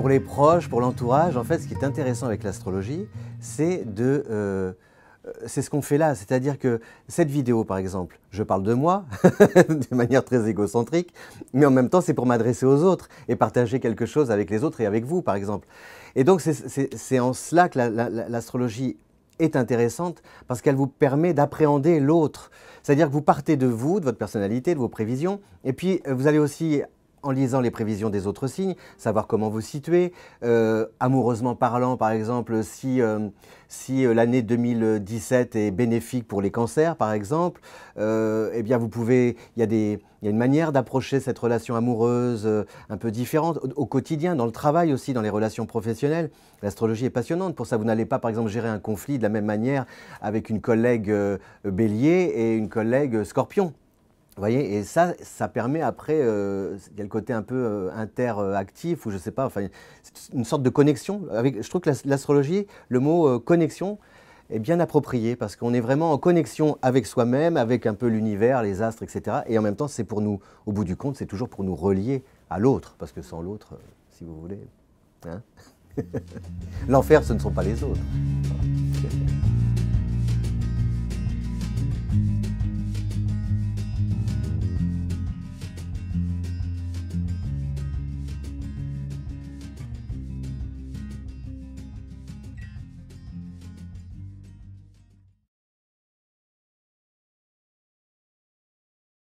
pour les proches, pour l'entourage, en fait, ce qui est intéressant avec l'astrologie, c'est c'est ce qu'on fait là. C'est-à-dire que cette vidéo, par exemple, je parle de moi, de manière très égocentrique, mais en même temps, c'est pour m'adresser aux autres et partager quelque chose avec les autres et avec vous, par exemple. Et donc, c'est en cela que l'astrologie est intéressante, parce qu'elle vous permet d'appréhender l'autre. C'est-à-dire que vous partez de vous, de votre personnalité, de vos prévisions, et puis vous allez aussi, en lisant les prévisions des autres signes, savoir comment vous situer. Amoureusement parlant, par exemple, si l'année 2017 est bénéfique pour les cancers, par exemple, eh bien vous pouvez, il y a une manière d'approcher cette relation amoureuse un peu différente au quotidien, dans le travail aussi, dans les relations professionnelles. L'astrologie est passionnante. Pour ça, vous n'allez pas, par exemple, gérer un conflit de la même manière avec une collègue bélier et une collègue scorpion. Vous voyez, et ça permet après, il y a le côté un peu interactif, ou je ne sais pas, enfin, c'est une sorte de connexion. Je trouve que l'astrologie, le mot connexion est bien approprié, parce qu'on est vraiment en connexion avec soi-même, avec un peu l'univers, les astres, etc. Et en même temps, c'est pour nous, au bout du compte, c'est toujours pour nous relier à l'autre, parce que sans l'autre, si vous voulez, hein, l'enfer, ce ne sont pas les autres.